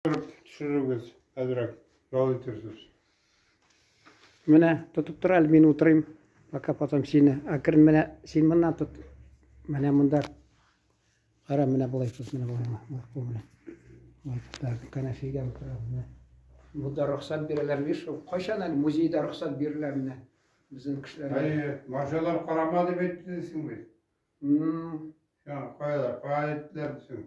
Түсіріңіз әзірек жол етерсіз. Міне тұтып тұр әлі, мен отырайым, пока потом сені ақырын міне сен мына тұт, міне мұнда қара, міне былай тұт, міне былай ма канафиге бұнда рұқсат берілер ме? Қашан әлі музейде рұқсат берілер міне біздің кішілер? Машалар қарама деп еттісің бе? Қоялар, қоя еттілер десің.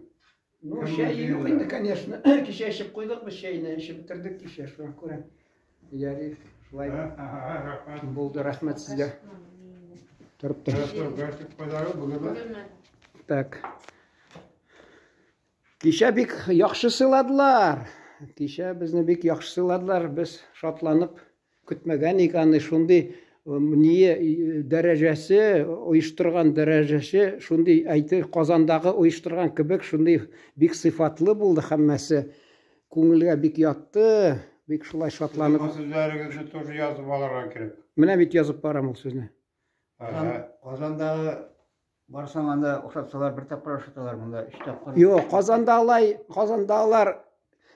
Ну, шай yok indi, конечно. Kişi eşip koyduk biz şeyini, işi bitirdik kişi. Şu an koyalım. Yani şulay buldu, rahmet sizge. Durup dur. Так. Kişi bik yaxşı sığladılar. Kişi bizni bik yaxşı sığladılar. Biz şatlanıp kütmegen ikanı şundi niye derecesi, uyuşturgan derecesi, şundi aytı Qozonдағы uyuşturgan kibik şundi bik sıfatlı buldu hammasi. Көңілге bik yatты, bik şulay şatlanıp. Sözlerinizi тоже yazıp alırlar gerek. Mine bit yazıp baram o sözüne. Qozonдағы барсаң анда ұқсатсалар бір тапқыр ұқсаталар мұнда үш тапқыр. Yok, Qozondағылар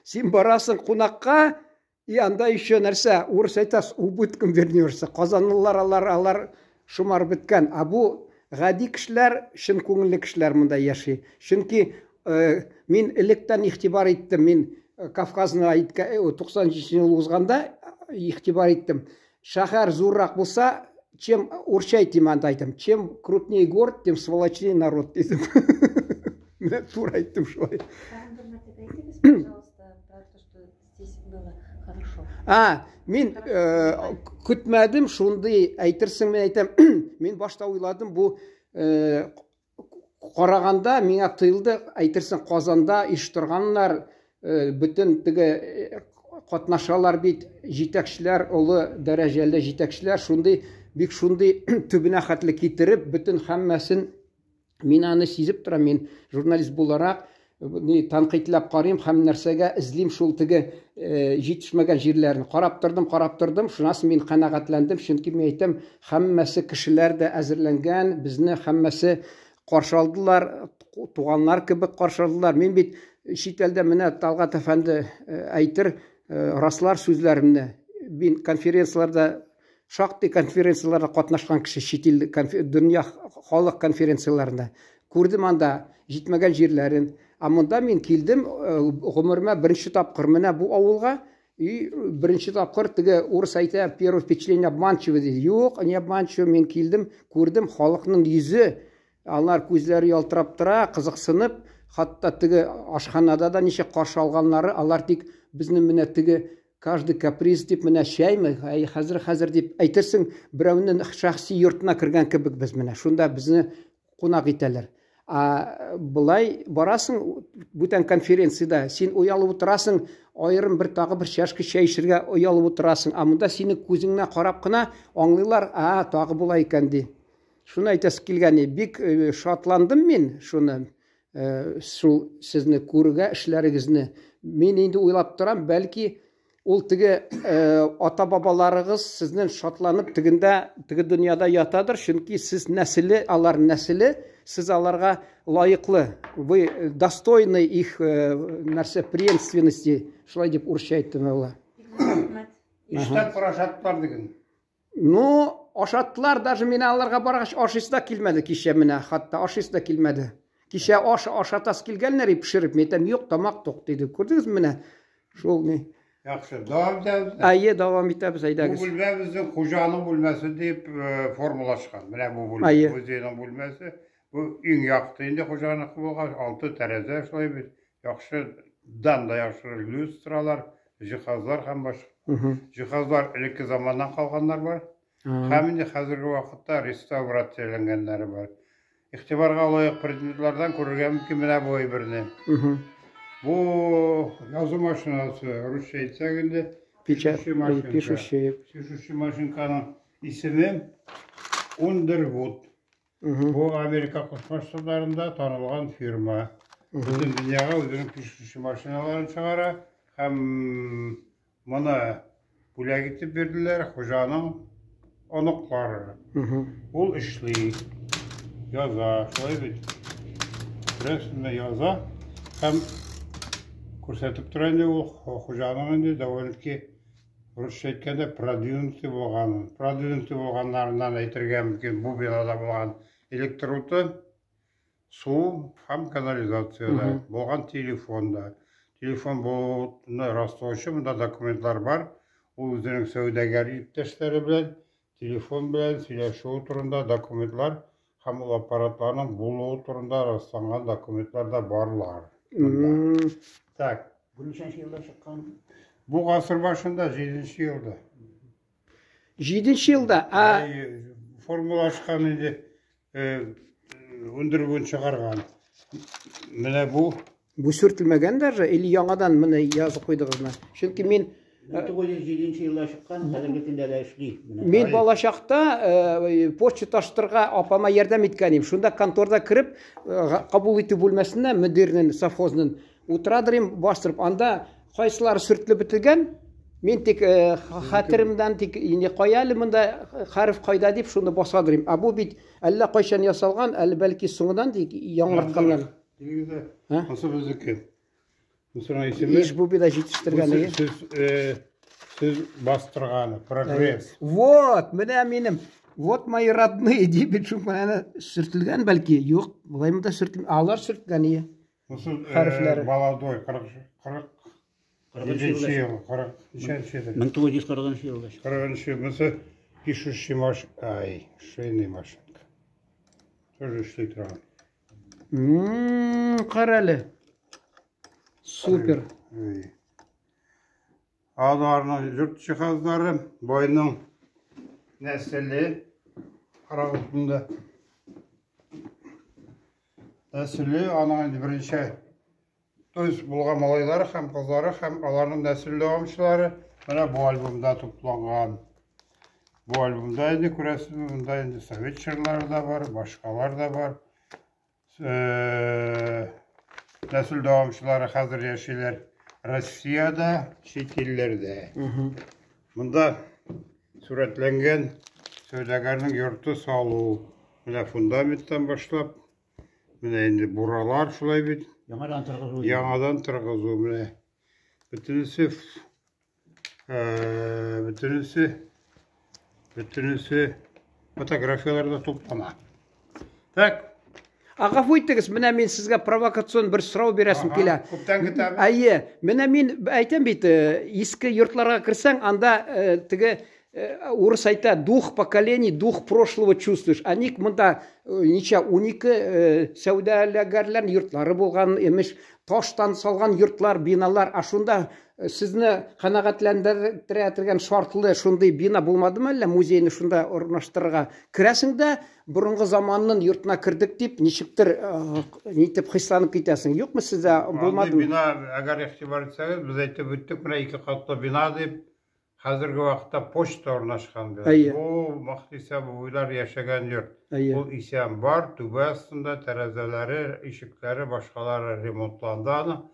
сен барасың қонаққа, и анда еще нәрсе, орыс айтасы, убытком вернешься. Qozonlilar алар шумар біткен. А бұл ғади кішілер, шын көңілі кішілер мұнда яши. Шынки мен еліктен ихтибар еттім. Мен Кавказны 90 жыл озғанда ихтибар еттім. Шахар зуррақ болса, чем орысша айтым анда айтым. Чем крупнее город, тем сволочнее народ дедім. Мен тура айттым шулай. Мен күтмәдім, шундай әйтерсің, мен айтам, мен башта ойладым, бұл қарағанда меңа тыйылды, әйтерсің Qozonda иштырғанлар, бүтін тігі қатнашалар бейт, жетекшілер, олы дәрежелі жетекшілер, шундай, бек шундай түбіне қатлы кетіріп, бүтін хаммасын мен аны сезіп тұрам, мен журналист боларақ, танқитлап қарайым, һәм нәрсәгә ізлейм шул тігі жетішмәген жерлерін. Қарап тұрдым, шунасы мен қанағатландым, шынки мен айтам, һәммәсе кішілер де әзірленген, бізні һәммәсе қаршалдылар, туғанлар кебек қаршалдылар. Мен бит шетелдә менә Талғат әфәнде әйтер раслар сүзләремне. Мен конференцияларда, шактый конференцияларда катнашкан кеше, шетел дөнья халык конференцияларында күрдем анда җитмәгән җирләрен. Амында мен келдім, ғұмырыма бірінші тапқыр міне бұл ауылға, бірінші тапқыр тігі орыс айта, первое впечатление обманчиво дейді. Жоқ, не обманчиво, мен келдім, көрдім, халықтың yüzі, алар көзлері ялтырап тұра, қызықсынып, хатта тігі ашханада да неше қаршы алғанлары, алар тек біздің міне тігі каждый каприз деп міне шәймі, қазір деп айтерсің, біреуінің шахси йортына кірген кебек біз міне, шунда бізді қонақ етелер. Бұлай барасың, бүтән конференцияда, сен оялып отырасың, айырым бір тағы бір шашқы шай ішірге оялып отырасың. Амында сені көзіңіне қарап қына, аңлылар, тағы бұлай кәнді. Шуны айтасы келгені, бек шатландым мен, шуны, сізні көріге, ішлеріңізні. Мен енді ойлап тұрам, бәлки ол тігі ата-бабаларығыз сізнен шатланып, тігі дүнияда ятадыр, шынки сіз нәсілі, алар нәсілі, сіз аларға лайықлы, вы достойны их нәрсе преемственности, шылай деп орысша айттым ола. Иштеп ашаттылар деген. Ну, ашаттылар, даже мен аларға барғаш ашысы да келмеді кеше міне, хатта ашысы да келмеді. Кеше ашатасы келгенлер пішіріп, метем, жоқ, тамақ тоқ дейді. Көрдіңіз міне, шол не? Яқшы, давам етеміз. Айе, давам етеміз, айдағыз. Бұл бөлме біздің қожаның бөлмесі деп формула шыққан. Міне бұл бөлме, музейдің бөлмесі. Бұл ең яқты енді қожанықы болған 6 тәрәзі шылай бет. Яқшы, данда яқшы люстралар, жиһазлар һәм башқа. Жиһазлар ілеккі заманнан қалғандар бар. Хәмінде қазіргі уақытта реставрацияленгендері бар. Ихтибарға лайық предметлардан көрерге мүмкін міне бой біріне. Бұл yazı машинасы, русша айтсақ енді пишущий машинканың исімі Underwood. Бұл Америка Қосма Штаттарында танылған фирма. Бүтін дүнияға өзінің пишущий машиналарын шығара, һәм мұны бүләк етіп берділер, қожаның онықлары. Ол ішлей, яза, шылай бет. Рәсімді яза, һәм көрсетіп тұр енді ол қожаның енді довольно-таки орысша айтқанда продвинутый болғандарынан айтырға мүмкін бұл бинада болған электроты, су һәм канализацияда болған телефонда. Телефон болуына растаушы мұнда документлар бар. Ол өзінің сәудагер иптештері білен, телефон білен сөйлесу турында документлар һәм ол аппаратларның болуы турында расталған документлар да барлар. Так. Бұл нешінші жылда шыққан? Бұл ғасыр башында 7-ші жылда. 7-ші жылда? Формула ашқан енді өндіргін шығарған. Міне бұл. Бұл сүртілмеген даже, или яңадан міне yazı қойдығызына. Çünkü мен 1907 жылда шыққан, қазіргі күнде де ішлей. Мен балашақта почташтарға апама ярдәм еткенім. Шунда конторда кіріп, қабул ету бөлмесіне мүдірінің, совхозының отырадырым бастырып. Анда қайсылары сүртілі бітілген. Мен тек қатырымдан тек қоялы мұнда қарif қайда деп шуны басадырым. А бұл бит әлі қойшан ясалған, әлі бәлкі соңыдан тек яңыртқанлар. Осы біздікі. Еш бұл бида жетіштіргені. Сіз бастырғаны, прогресс. Вот, міне менім. Вот мои родные дейбет шуң мәне сүртілген бәлкі. Жоқ, бұлай мұнда сүртілген. Алар сүртілгені. Осы молодой, 40-ші жыл, 1940 жылда. 40-ші мұсы пишущий машин, шейный машинка. Тоже ішлей тұрған. Қаралы. Супер. Аналарының жүрт жиһаздары бойының нәсілі қарағылтында. Нәсілі ананың бірінші өз болған малайлары һәм қыздары һәм аларның нәсілі дамшылары мына бұл альбомда топланған. Бұл альбомда енді көресіз, бұнда енді совет жырлары да бар, башқалар да бар. Нәсіл дамшылары қазір яшилер Россияда, шет елдерде. Мұнда суретленген сөйлегердің йорты салу. Мына фундаменттан башлап, мына енді буралар шулай бит. Яңадан тұрғызу. Мына бүтінісі фотографияларда топлана. Так. Ағафу еттіңіз, міне мен сізге провокацион бір сұрау бересім келі. Көптен кетемін. Міне мен айтам бейті, ескі йортларға кірсең, анда тігі орыс айта, дух поколений, дух прошлого чувствуешь. Аник мұнда нече 12 сәудәләгәрләр йортлары болған емеш, таштан салған йортлар, биналар. Ашында сізні қанағатләндірген шартлы шундай бина болмады ма әлі музейні шунда орнаштырға? Кірәсіңді бұрынғы заманның йортына кірдік деп, нешіктір нетіп қисланып кетесің. Жоқ му сізді болмады ма? Бина, әгер ихтибар етсеңіз, біз айтып өттік, мына 2 қатты бина деп, қазіргі вақытта почта орнашқан. Бұл мақтиса бұйлар яшаған йорт. Бұл исән бар, түбі астында тәрәзелері, ишіктері, башқалары ремонтланды.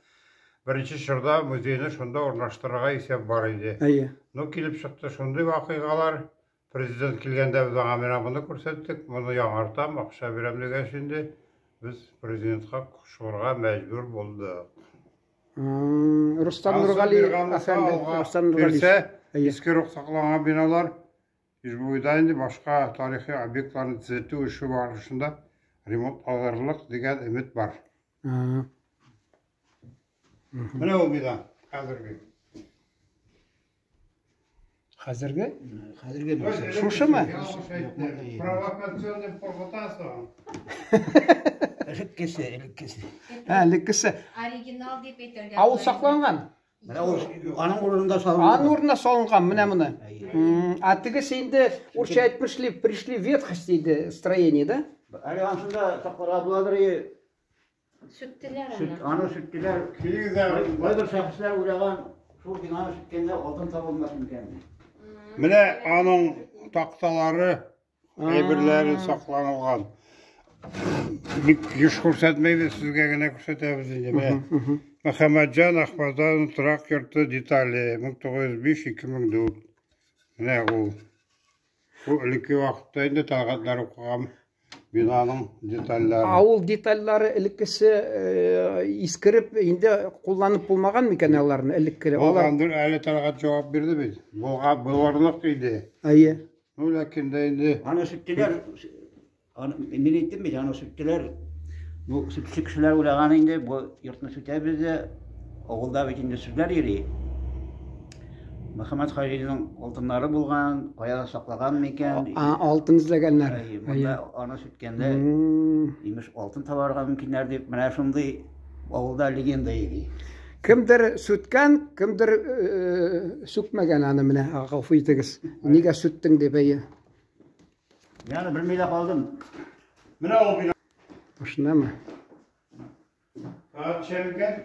Бірінші шырда музейні шында орнаштырға исән бар еді. Но келіп шықты шындай вақиғалар. Президент келгенде біз аңа мұны көрсеттік. Мұны яңартам, ақша берем деген шінде біз президентқа шығырға мәжбүр болдық. Рустам Нұрғали көрсе, ескі рұқсақланған биналар Ижбуйда енді башқа тарихи объектларын түзету үші барышында ремонт аларлық деген үміт бар. Міне ол бина, қазіргі. Қазіргі? Қазіргі баса. Шушы ма? Провокационный порғытасы. Ліккесі. Ліккесі. Оригинал деп етерген. Ауыл сақланған? Аның орнында салынған. Аның орнында салынған, мұны. Атығы сенде орша айтмышли, пришли ветхость дейді строение, да? Әлі аңшында сақларға бұладыр Сүттілер аны сүттілер. Қойдыр шақшылар ойлаған сол бинаны сүткенде алтын табылмасын екен. Міне аның тақталары, әйбірлері сақланылған. Еш көрсетмейді, сізге гіне көрсетеміз дейді. Махамаджан Ахмадан тұрақ йорты деталі 1905-2004. Міне ол. Бұл үлікі уақытта енді талғатлар оқыған. Бинаның детальлары. Ауыл детальлары элеккесе искіріп, инде кулланып булмаган микән аларны элеккере? Олар әле тарагат җавап бирде бит. Буларлык иде. Әйе. Ну, ләкин дә инде Аны süttüler, мен әйттем бит, аны süttüler, bu sütçü kişiler uğragan indi, bu yurtni sütəbiz de, oğulda bit indi sütler yeri. Muhammed Hacı'nın altınları bulgan, kayada saklagan meken. Altın izlegenler. Bunda аны sütkende, imiş altın tabarga mümkünler deyip, mene şunday oğulda legenda yeri. Kimdir sütken, kimdir sütmegen anı mene, gafıytığız. Niga süttün de beyi. Yani bilmeyle kaldım. Менә ул бина. Boşuna mı? Çevirken